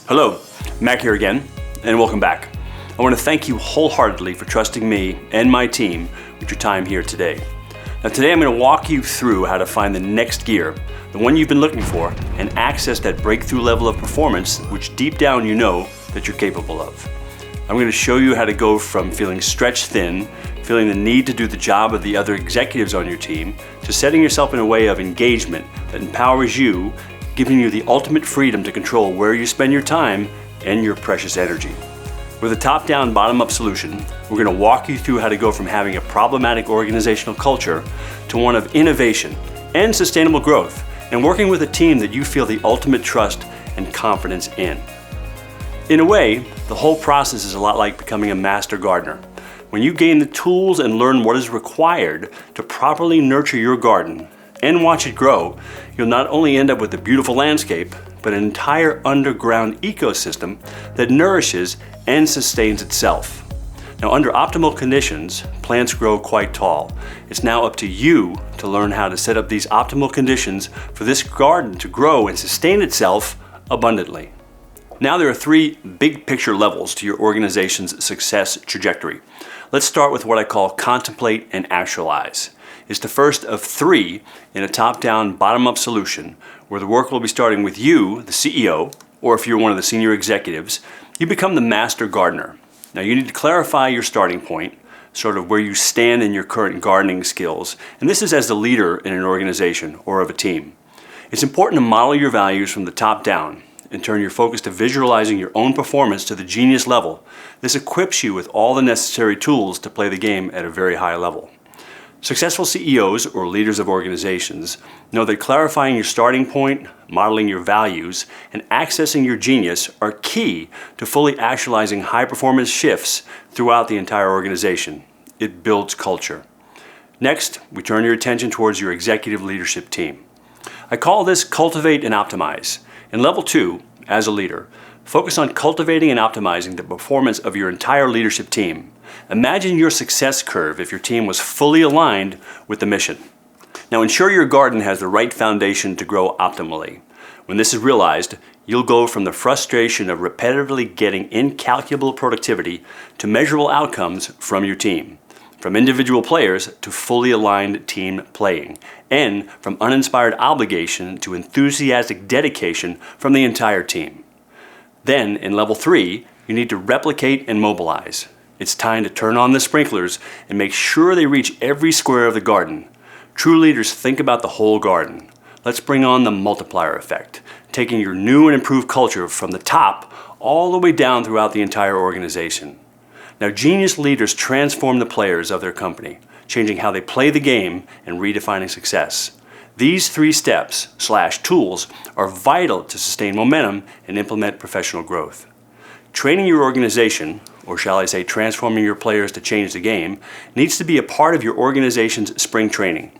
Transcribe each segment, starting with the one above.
Hello, Mac here again, and welcome back. I want to thank you wholeheartedly for trusting me and my team with your time here today. Now today I'm going to walk you through how to find the next gear, the one you've been looking for, and access that breakthrough level of performance which deep down you know that you're capable of. I'm going to show you how to go from feeling stretched thin, feeling the need to do the job of the other executives on your team, to setting yourself in a way of engagement that empowers you, giving you the ultimate freedom to control where you spend your time and your precious energy. With a top-down, bottom-up solution, we're going to walk you through how to go from having a problematic organizational culture to one of innovation and sustainable growth, and working with a team that you feel the ultimate trust and confidence in. In a way, the whole process is a lot like becoming a master gardener. When you gain the tools and learn what is required to properly nurture your garden and watch it grow, you'll not only end up with a beautiful landscape, but an entire underground ecosystem that nourishes and sustains itself. Now, under optimal conditions, plants grow quite tall. It's now up to you to learn how to set up these optimal conditions for this garden to grow and sustain itself abundantly. Now there are three big picture levels to your organization's success trajectory. Let's start with what I call Contemplate and Actualize. It's the first of three in a top-down, bottom-up solution where the work will be starting with you, the CEO, or if you're one of the senior executives, you become the master gardener. Now you need to clarify your starting point, sort of where you stand in your current gardening skills, and this is as the leader in an organization or of a team. It's important to model your values from the top down and turn your focus to visualizing your own performance to the genius level. This equips you with all the necessary tools to play the game at a very high level. Successful CEOs or leaders of organizations know that clarifying your starting point, modeling your values, and accessing your genius are key to fully actualizing high-performance shifts throughout the entire organization. It builds culture. Next, we turn your attention towards your executive leadership team. I call this Cultivate and Optimize. In level 2, as a leader, focus on cultivating and optimizing the performance of your entire leadership team. Imagine your success curve if your team was fully aligned with the mission. Now ensure your garden has the right foundation to grow optimally. When this is realized, you'll go from the frustration of repetitively getting incalculable productivity to measurable outcomes from your team, from individual players to fully aligned team playing, and from uninspired obligation to enthusiastic dedication from the entire team. Then, in level 3, you need to replicate and mobilize. It's time to turn on the sprinklers and make sure they reach every square of the garden. True leaders think about the whole garden. Let's bring on the multiplier effect, taking your new and improved culture from the top all the way down throughout the entire organization. Now, genius leaders transform the players of their company, changing how they play the game and redefining success. These 3 steps/tools are vital to sustain momentum and implement professional growth. Training your organization, or shall I say transforming your players to change the game, needs to be a part of your organization's spring training.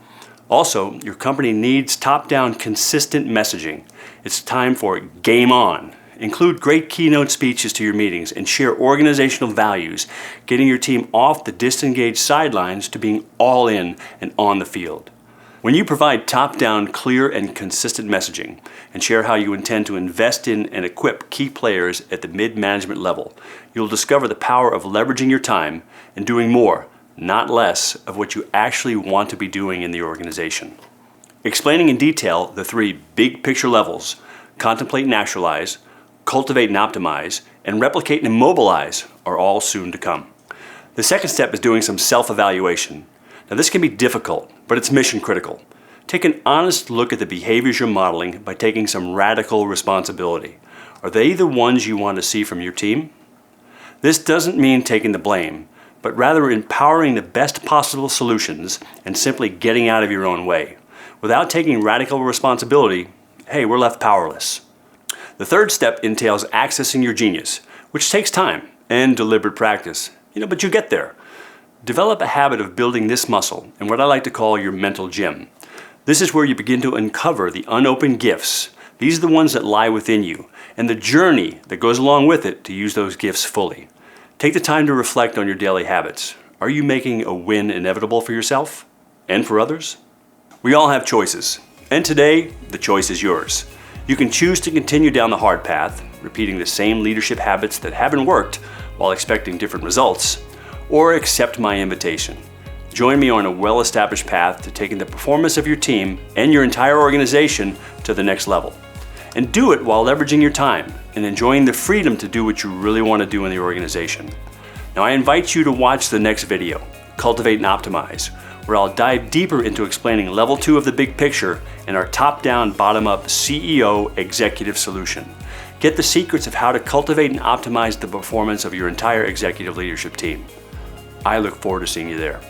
Also, your company needs top-down consistent messaging. It's time for game on. Include great keynote speeches to your meetings and share organizational values, getting your team off the disengaged sidelines to being all in and on the field. When you provide top-down, clear and consistent messaging and share how you intend to invest in and equip key players at the mid-management level, you'll discover the power of leveraging your time and doing more, not less, of what you actually want to be doing in the organization. Explaining in detail the 3 big picture levels, Contemplate and Actualize, Cultivate and Optimize, and Replicate and Mobilize, are all soon to come. The second step is doing some self-evaluation. Now this can be difficult, but it's mission critical. Take an honest look at the behaviors you're modeling by taking some radical responsibility. Are they the ones you want to see from your team? This doesn't mean taking the blame, but rather empowering the best possible solutions and simply getting out of your own way. Without taking radical responsibility, hey, we're left powerless. The third step entails accessing your genius, which takes time and deliberate practice. But you get there. Develop a habit of building this muscle in what I like to call your mental gym. This is where you begin to uncover the unopened gifts. These are the ones that lie within you, and the journey that goes along with it to use those gifts fully. Take the time to reflect on your daily habits. Are you making a win inevitable for yourself and for others? We all have choices, and today, the choice is yours. You can choose to continue down the hard path, repeating the same leadership habits that haven't worked while expecting different results, or accept my invitation. Join me on a well-established path to taking the performance of your team and your entire organization to the next level. And do it while leveraging your time and enjoying the freedom to do what you really want to do in the organization. Now I invite you to watch the next video, Cultivate and Optimize, where I'll dive deeper into explaining level 2 of the big picture and our top-down, bottom-up CEO executive solution. Get the secrets of how to cultivate and optimize the performance of your entire executive leadership team. I look forward to seeing you there.